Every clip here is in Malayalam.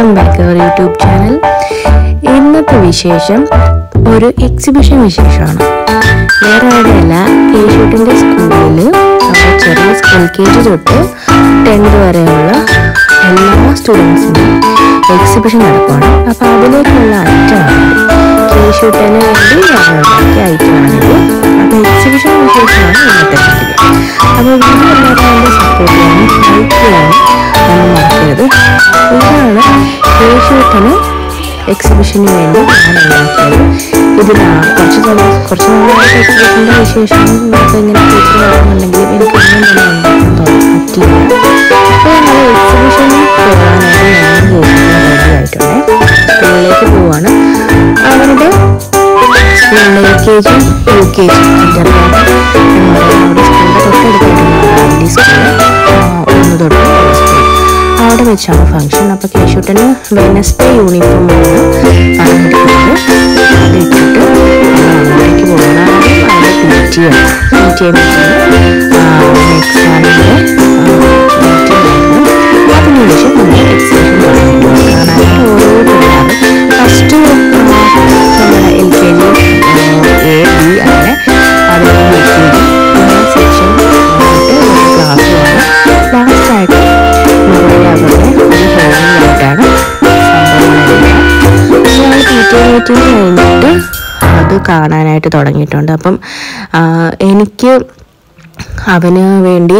വെൽക്കം ബാക്ക് അവർ യൂട്യൂബ് ചാനൽ. ഇന്നത്തെ വിശേഷം ഒരു എക്സിബിഷൻ വിശേഷമാണ്. വേറെ ആരുടെയല്ല, കേശൂട്ടിൻ്റെ സ്കൂളിൽ ചെറിയ LKG തൊട്ട് 10th വരെയുള്ള എല്ലാ സ്റ്റുഡൻസിനും എക്സിബിഷൻ നടക്കുകയാണ്. അപ്പോൾ അതിലേക്കുള്ള ഐറ്റമാണ് കേശൂട്ടന് വേണ്ടി ഉണ്ടാക്കിയ ഐറ്റമാണിത്. അപ്പോൾ എക്സിബിഷൻ വിശേഷമാണ് ഇന്നത്തെ വീഡിയോ. അപ്പോൾ വീഡിയോ എല്ലാവരും സപ്പോർട്ട് ചെയ്യാനും ഹെൽപ്പ് ചെയ്യാനും ഒന്നും മറക്കരുത്. ഇതാണ് കേശൂട്ടന് എക്സിബിഷന് വേണ്ടി ഞാൻ ഉണ്ടാക്കിയത്. ഇതിനാണ് കുറച്ച് നാളായിട്ട് എക്സിബിഷൻ്റെ വിശേഷം നമുക്ക് ഇങ്ങനെ കേട്ട് നടക്കുന്നുണ്ടെങ്കിൽ എനിക്കൊന്നും തന്നെ ഉണ്ടാക്കാൻ പറ്റിയില്ല. അപ്പോൾ ഞങ്ങൾ എക്സിബിഷനിൽ പോകാനായിട്ട് ഞാൻ കേശൂട്ടൻ റെഡി ആയിട്ടുണ്ട്. സ്കൂളിലേക്ക് പോവാണ്. അവരുടെ സ്കൂളിൽ LKG UKG ഇന്റർനാഷണൽ എന്ന് പറയുന്ന അവിടെ സ്കൂളിൻ്റെ തൊട്ടടുത്തായിട്ടുള്ള സ്കൂള് 1 തൊട്ട് സ്കൂൾ അവിടെ വെച്ചാണ് ഫംഗ്ഷൻ. അപ്പോൾ കേശൂട്ടന് വെനസ്ഡേ യൂണിഫോമാണ് പറഞ്ഞിരിക്കുന്നത്. അതിട്ടിട്ട് അങ്ങോട്ടേക്ക് പോകണം. അവിടെ PTA മീറ്റിംഗ് എക്സാമിൻ്റെ അതിനുശേഷം നമ്മൾ എക്സിബിഷൻ തുടങ്ങിയിട്ടുണ്ട്. കാണാനായിട്ട് ഓരോ പിള്ളേരും ഫസ്റ്റ് നമ്മുടെ LKG A B അങ്ങനെ അത് UKG സെക്ഷൻ ആയിട്ട് ഒരു ക്ലാസ്സുമാണ്. ലാസ്റ്റായിട്ട് മുകളിൽ അവരുടെ ഒരു ഹോമിലായിട്ടാണ് സംഭവങ്ങളെല്ലാം. ഞങ്ങൾ PTA മീറ്റിംഗ് കഴിഞ്ഞിട്ട് അത് കാണാനായിട്ട് തുടങ്ങിയിട്ടുണ്ട്. അപ്പം എനിക്ക് അവന് വേണ്ടി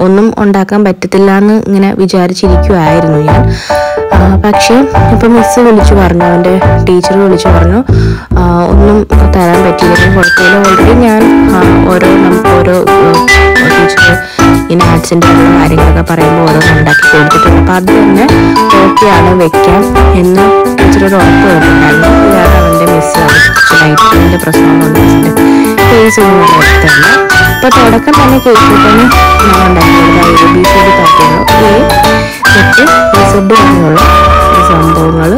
ഒന്നും ഉണ്ടാക്കാൻ പറ്റത്തില്ല എന്ന് ഇങ്ങനെ വിചാരിച്ചിരിക്കുമായിരുന്നു ഞാൻ. പക്ഷേ ഇപ്പം മിസ്സ് വിളിച്ചു പറഞ്ഞു, അവൻ്റെ ടീച്ചർ വിളിച്ചു പറഞ്ഞു ഒന്നും തരാൻ പറ്റിയില്ലെങ്കിൽ കുഴപ്പമില്ല. ഓൾറെഡി ഞാൻ ഓരോ ടീച്ചർ ഇങ്ങനെ ആർട്സിൻ്റെ കാര്യങ്ങളൊക്കെ പറയുമ്പോൾ ഓരോന്ന് ഉണ്ടാക്കി കൊടുത്തിട്ടുണ്ട്. അപ്പോൾ അത് തന്നെ ഓക്കെയാണ് വെക്കാം എന്ന് ടീച്ചറൊരു ഉറപ്പ് തന്നിട്ടുണ്ടായിരുന്നു. കാരണം അവൻ്റെ മിസ്സ് ലൈറ്റിൻ്റെ പ്രശ്നങ്ങളുണ്ട്, മിസ്സിൻ്റെ ഫേസ് ഒന്നും എടുത്തല്ല. അപ്പോൾ തുടക്കം തന്നെ കേശൂട്ടന് ഞാൻ ഉണ്ടാക്കിയിട്ടുള്ള ABCD പാട്ടുകൾ A-Z വരെയുള്ള സംഭവങ്ങൾ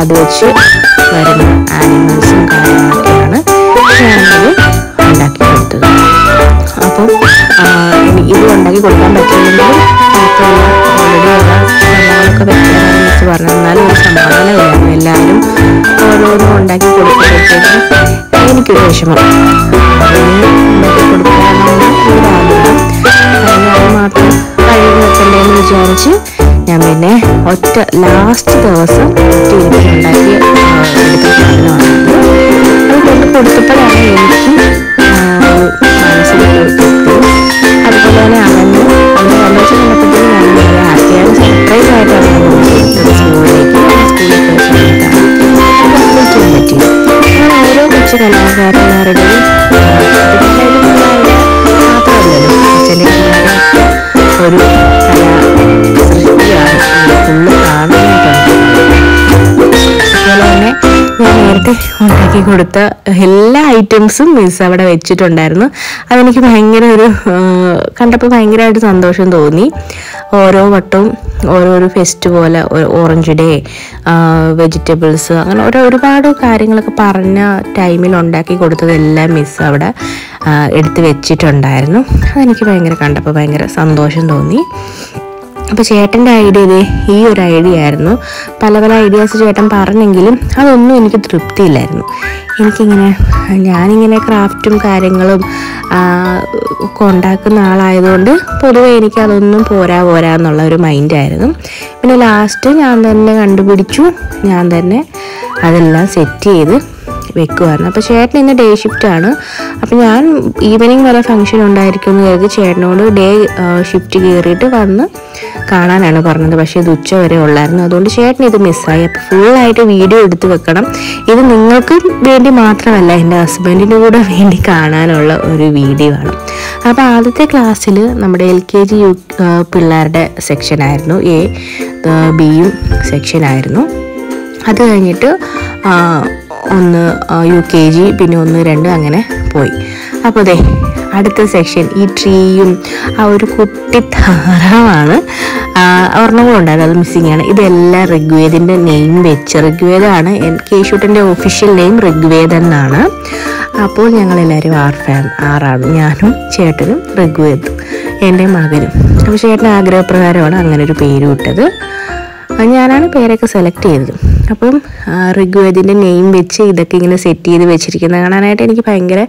അത് വെച്ച് വരുന്ന ആനിമൽസും കാര്യങ്ങളൊക്കെയാണ് ഞാനത് ഉണ്ടാക്കി കൊടുത്തത്. അപ്പം ഇത് ഉണ്ടാക്കി കൊടുക്കാൻ പറ്റില്ലെങ്കിലും മാത്രമല്ല, ഓൾറെഡി എല്ലാ സംഭവങ്ങളൊക്കെ വെക്കാനാണ് മിസ് പറഞ്ഞത്. എന്നാലും ഒരു സമാധാനമില്ലായിരുന്നു. എല്ലാവരും ഓരോന്നും ഉണ്ടാക്കി കൊടുക്കുമ്പോഴത്തേക്കും എനിക്കൊരു വിഷമം. ഉണ്ടാക്കി കൊടുക്കാനാണ് ഒരാഗ്രഹം. അത് മാത്രം കഴിവ് വെക്കണ്ടേന്ന് വിചാരിച്ച് ഞാൻ പിന്നെ ലാസ്റ്റ് ദിവസം ഉണ്ടാക്കി എടുത്ത സാധനമാണ്. അത് കൊണ്ട് കൊടുത്തപ്പോഴാണ് എനിക്ക് മനസ്സിൽ കൊടുത്തത്. അതുപോലെ തന്നെ അവന് സന്തോഷം കണ്ടപ്പോഴത്തേക്കും ഞാൻ വളരെ ഹാപ്പിയാണ്. സർപ്രൈസ് ആയിട്ടാണ് കൊടുത്തത് സ്കൂളിലേക്ക്. സ്കൂളിൽ പോയി ചെയ്യാൻ പറ്റി. അങ്ങനെ ഓരോ കൊച്ചു കലാകാരന്മാരുടെയും മാത്രമല്ലല്ലോ അച്ഛൻ്റെ ഒരു സൃഷ്ടിയാണ് ഫുള്ള് കാണാനായിട്ടുണ്ട്. അതുപോലെ തന്നെ ഞാൻ നേരത്തെ ഉണ്ടാക്കി കൊടുത്ത എല്ലാ ഐറ്റംസും മിസ് അവിടെ വെച്ചിട്ടുണ്ടായിരുന്നു. അതെനിക്ക് ഭയങ്കര കണ്ടപ്പോൾ ഭയങ്കരമായിട്ട് സന്തോഷം തോന്നി. ഓരോ വട്ടവും ഓരോരോ ഫെസ്റ്റ് പോലെ ഓറഞ്ച് ഡേ, വെജിറ്റബിൾസ്, അങ്ങനെ ഒരുപാട് കാര്യങ്ങളൊക്കെ പറഞ്ഞ ടൈമിൽ ഉണ്ടാക്കി കൊടുത്തതെല്ലാം മിസ് അവിടെ എടുത്ത് വെച്ചിട്ടുണ്ടായിരുന്നു. അതെനിക്ക് കണ്ടപ്പോൾ ഭയങ്കര സന്തോഷം തോന്നി. അപ്പോൾ ചേട്ടൻ്റെ ഐഡിയ ഈ ഒരു ഐഡിയ ആയിരുന്നു. പല ഐഡിയാസ് ചേട്ടൻ പറഞ്ഞെങ്കിലും അതൊന്നും എനിക്ക് തൃപ്തിയില്ലായിരുന്നു. ഞാനിങ്ങനെ ക്രാഫ്റ്റും കാര്യങ്ങളും ഒക്കെ ഉണ്ടാക്കുന്ന ആളായതുകൊണ്ട് പൊതുവെ എനിക്കതൊന്നും പോരാ എന്നുള്ള ഒരു മൈൻഡായിരുന്നു. പിന്നെ ലാസ്റ്റ് ഞാൻ തന്നെ കണ്ടുപിടിച്ചു, ഞാൻ തന്നെ അതെല്ലാം സെറ്റ് ചെയ്ത് വെക്കുമായിരുന്നു. അപ്പോൾ ചേട്ടൻ ഇന്ന് ഡേ ഷിഫ്റ്റാണ്. അപ്പോൾ ഞാൻ ഈവനിങ് വരെ ഫംഗ്ഷൻ ഉണ്ടായിരിക്കുമെന്ന് കരുതി ചേട്ടനോട് ഡേ ഷിഫ്റ്റ് കയറിയിട്ട് വന്ന് കാണാനാണ് പറഞ്ഞത്. പക്ഷേ ഇത് ഉച്ച വരെ ഉള്ളായിരുന്നു. അതുകൊണ്ട് ചേട്ടൻ ഇത് മിസ്സായി. അപ്പോൾ ഫുള്ളായിട്ട് വീഡിയോ എടുത്ത് വെക്കണം. ഇത് നിങ്ങൾക്ക് വേണ്ടി മാത്രമല്ല, എൻ്റെ ഹസ്ബൻഡിന് കൂടെ വേണ്ടി കാണാനുള്ള ഒരു വീഡിയോ ആണ്. അപ്പോൾ ആദ്യത്തെ ക്ലാസ്സിൽ നമ്മുടെ LKG പിള്ളേരുടെ സെക്ഷനായിരുന്നു, A-B സെക്ഷനായിരുന്നു. അത് കഴിഞ്ഞിട്ട് 1 UKG, പിന്നെ 1, 2 അങ്ങനെ പോയി. അപ്പോൾ അടുത്ത സെക്ഷൻ ഈ ട്രീയും ആ ഒരു കുട്ടി താറാവാണ്. ഒരെണ്ണം ഉണ്ടായിരുന്നു, അത് മിസ്സിങ് ആണ്. ഇതെല്ലാം ഋഗ്വേദിൻ്റെ നെയിം വെച്ച്, ഋഗ്വേദമാണ് കേശൂട്ടൻ്റെ ഒഫീഷ്യൽ നെയിം, ഋഗ്വേദൻ എന്നാണ്. അപ്പോൾ ഞങ്ങളെല്ലാവരും 6 ഞാനും ചേട്ടനും ഋഗ്വേദും എൻ്റെ മകനും. അപ്പോൾ ചേട്ടൻ്റെ ആഗ്രഹപ്രകാരമാണ് അങ്ങനെ ഒരു പേര് വിട്ടത്. ഞാനാണ് പേരൊക്കെ സെലക്ട് ചെയ്തത്. അപ്പം ഋഗ്വേദിൻ്റെ നെയിം വെച്ച് ഇതൊക്കെ ഇങ്ങനെ സെറ്റ് ചെയ്ത് വെച്ചിരിക്കുന്നത് കാണാനായിട്ട് എനിക്ക് ഭയങ്കര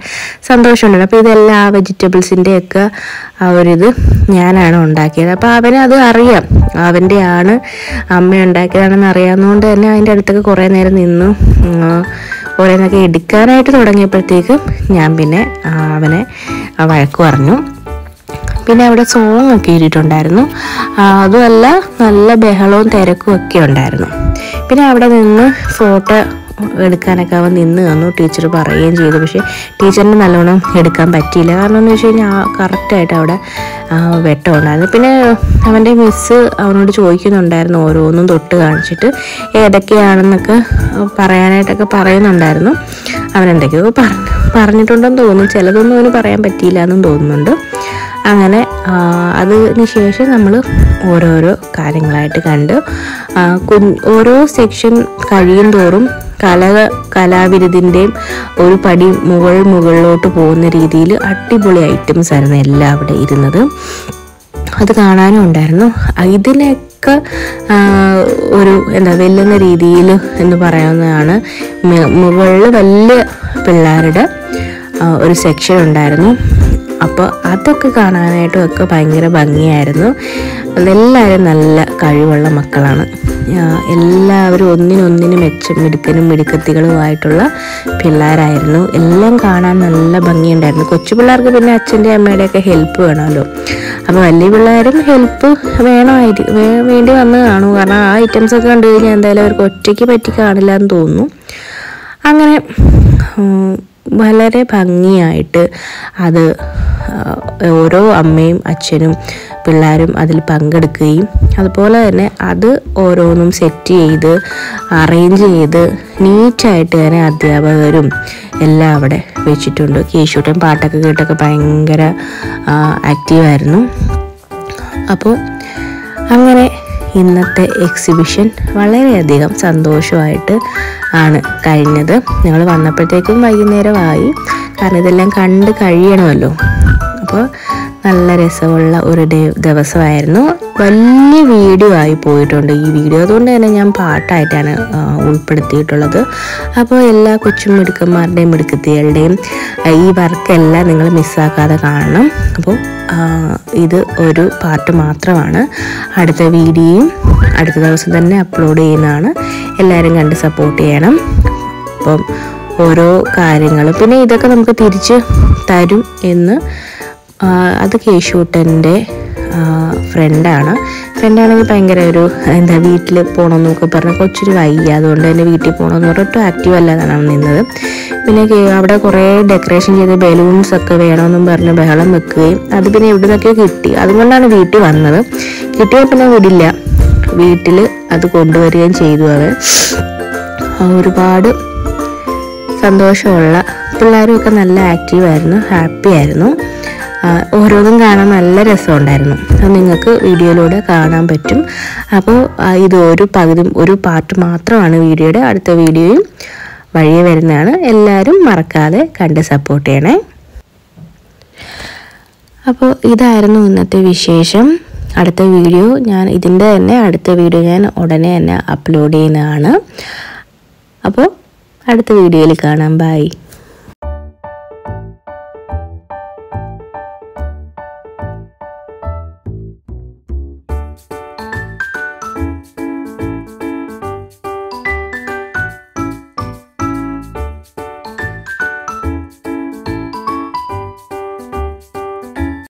സന്തോഷമുണ്ട്. അപ്പോൾ ഇതെല്ലാം ആ വെജിറ്റബിൾസിൻ്റെയൊക്കെ ആ ഒരിത് ഞാനാണ് ഉണ്ടാക്കിയത്. അപ്പോൾ അവനത് അറിയാം, അവൻ്റെ ആണ് അമ്മ ഉണ്ടാക്കിയതാണെന്ന് അറിയാവുന്നതുകൊണ്ട് തന്നെ അതിൻ്റെ അടുത്തൊക്കെ കുറേ നേരം നിന്നു ഓരോന്നൊക്കെ എടുക്കാനായിട്ട് തുടങ്ങിയപ്പോഴത്തേക്കും ഞാൻ പിന്നെ അവനെ വഴക്ക് പറഞ്ഞു. പിന്നെ അവിടെ സോങ് ഒക്കെ ഇട്ടിട്ടുണ്ടായിരുന്നു. അതുമല്ല നല്ല ബഹളവും തിരക്കും ഒക്കെ ഉണ്ടായിരുന്നു. പിന്നെ അവിടെ നിന്ന് ഫോട്ടോ എടുക്കാനൊക്കെ അവൻ നിന്ന് തന്നു. ടീച്ചർ പറയുകയും ചെയ്തു. പക്ഷേ ടീച്ചറിന് നല്ലോണം എടുക്കാൻ പറ്റിയില്ല. കാരണം എന്ന് വെച്ച് കഴിഞ്ഞാൽ കറക്റ്റായിട്ട് അവിടെ വെട്ടം ഉണ്ടായിരുന്നു. പിന്നെ അവൻ്റെ മിസ്സ് അവനോട് ചോദിക്കുന്നുണ്ടായിരുന്നു ഓരോന്നും തൊട്ട് കാണിച്ചിട്ട് ഏതൊക്കെയാണെന്നൊക്കെ പറയാനായിട്ടൊക്കെ പറയുന്നുണ്ടായിരുന്നു. അവനെന്തൊക്കെയോ പറഞ്ഞിട്ടുണ്ടെന്ന് തോന്നുന്നു. ചിലതൊന്നും അവന് പറയാൻ പറ്റിയില്ല എന്നും തോന്നുന്നുണ്ട്. അങ്ങനെ അതിന് ശേഷം നമ്മൾ ഓരോരോ കാര്യങ്ങളായിട്ട് കണ്ട് ഓരോ സെക്ഷൻ കഴിയും തോറും കലാവിരുതിൻ്റെയും ഒരു പടി മുകളിലോട്ട് പോകുന്ന രീതിയിൽ അടിപൊളി ഐറ്റംസ് ആയിരുന്നു എല്ലാം അവിടെ ഇരുന്നത്. അത് കാണാനും ഉണ്ടായിരുന്നു. ഇതിനൊക്കെ ഒരു വെല്ലുന്ന രീതിയിൽ എന്ന് പറയാവുന്നതാണ്. മുകളിൽ വലിയ പിള്ളേരുടെ ഒരു സെക്ഷൻ ഉണ്ടായിരുന്നു. അപ്പോൾ അതൊക്കെ കാണാനായിട്ടും ഒക്കെ ഭയങ്കര ഭംഗിയായിരുന്നു. എല്ലാവരും നല്ല കഴിവുള്ള മക്കളാണ്. എല്ലാവരും ഒന്നിനൊന്നിന് മിടുക്കത്തികളുമായിട്ടുള്ള പിള്ളേരായിരുന്നു. എല്ലാം കാണാൻ നല്ല ഭംഗിയുണ്ടായിരുന്നു. കൊച്ചു പിള്ളേർക്ക് പിന്നെ അച്ഛൻ്റെ അമ്മയുടെയൊക്കെ ഹെൽപ്പ് വേണമല്ലോ. അപ്പോൾ വലിയ പിള്ളേരും ഹെൽപ്പ് വേണ്ടി വന്ന് കാണും. കാരണം ആ ഐറ്റംസൊക്കെ കണ്ടു കഴിഞ്ഞാൽ എന്തായാലും അവർക്ക് ഒറ്റയ്ക്ക് പറ്റി കാണില്ല എന്ന് തോന്നുന്നു. അങ്ങനെ വളരെ ഭംഗിയായിട്ട് അത് ഓരോ അമ്മയും അച്ഛനും പിള്ളേരും അതിൽ പങ്കെടുക്കുകയും അതുപോലെ തന്നെ അത് ഓരോന്നും സെറ്റ് ചെയ്ത് അറേഞ്ച് ചെയ്ത് നീറ്റായിട്ട് തന്നെ അധ്യാപകരും എല്ലാം അവിടെ വെച്ചിട്ടുണ്ട്. കേശൂട്ടൻ പാട്ടൊക്കെ കേട്ടൊക്കെ ഭയങ്കര ആക്റ്റീവായിരുന്നു. അപ്പോൾ അങ്ങനെ ഇന്നത്തെ എക്സിബിഷൻ വളരെയധികം സന്തോഷമായിട്ട് ആണ് കഴിഞ്ഞത്. ഞങ്ങൾ വന്നപ്പോഴത്തേക്കും വൈകുന്നേരമായി. കാരണം ഇതെല്ലാം കണ്ട് കഴിയണമല്ലോ. അപ്പോൾ നല്ല രസമുള്ള ഒരു ദിവസമായിരുന്നു. വലിയ വീഡിയോ ആയി പോയിട്ടുണ്ട് ഈ വീഡിയോ. അതുകൊണ്ട് തന്നെ ഞാൻ പാട്ടായിട്ടാണ് ഉൾപ്പെടുത്തിയിട്ടുള്ളത്. അപ്പോൾ എല്ലാ മിടുക്കന്മാരുടെയും മിടുക്കത്തികളുടെയും ഈ വർക്കെല്ലാം നിങ്ങൾ മിസ്സാക്കാതെ കാണണം. അപ്പോൾ ഇത് ഒരു പാർട്ട് മാത്രമാണ്. അടുത്ത വീഡിയോയും അടുത്ത ദിവസം തന്നെ അപ്ലോഡ് ചെയ്യുന്നതാണ്. എല്ലാവരും കണ്ട് സപ്പോർട്ട് ചെയ്യണം. അപ്പം ഓരോ കാര്യങ്ങളും പിന്നെ ഇതൊക്കെ നമുക്ക് തിരിച്ച് തരും എന്ന് അത് കേശൂട്ടൻ്റെ ഫ്രണ്ടാണെങ്കിൽ ഭയങ്കര ഒരു വീട്ടിൽ പോകണമെന്നൊക്കെ പറഞ്ഞ് കൊച്ചൊരു വയ്യ, അതുകൊണ്ട് തന്നെ വീട്ടിൽ പോകണമെന്ന് പറഞ്ഞിട്ട് ആക്റ്റീവ് അല്ലാതാണ് അവൻ നിന്നത്. പിന്നെ അവിടെ കുറേ ഡെക്കറേഷൻ ചെയ്ത് ബലൂൺസ് ഒക്കെ വേണമെന്നും പറഞ്ഞ് ബഹളം വെക്കുകയും അത് പിന്നെ എവിടെ നിന്നൊക്കെ കിട്ടി. അതുകൊണ്ടാണ് വീട്ടിൽ വന്നത്. കിട്ടിയാൽ പിന്നെ വിടില്ല, വീട്ടിൽ അത് കൊണ്ടുവരികയും ചെയ്തു. അവൻ ഒരുപാട് സന്തോഷമുള്ള പിള്ളേരും ഒക്കെ നല്ല ആക്റ്റീവായിരുന്നു, ഹാപ്പി ആയിരുന്നു. ഓരോന്നും കാണാൻ നല്ല രസമുണ്ടായിരുന്നു. അത് നിങ്ങൾക്ക് വീഡിയോയിലൂടെ കാണാൻ പറ്റും. അപ്പോൾ ഇത് ഒരു പാർട്ട് മാത്രമാണ് വീഡിയോയുടെ. അടുത്ത വീഡിയോയും വഴിയെ വരുന്നതാണ്. എല്ലാവരും മറക്കാതെ കണ്ട് സപ്പോർട്ട് ചെയ്യണേ. അപ്പോൾ ഇതായിരുന്നു ഇന്നത്തെ വിശേഷം. അടുത്ത വീഡിയോ അടുത്ത വീഡിയോ ഞാൻ ഉടനെ തന്നെ അപ്ലോഡ് ചെയ്യുന്നതാണ്. അപ്പോൾ അടുത്ത വീഡിയോയിൽ കാണാം. ബൈ.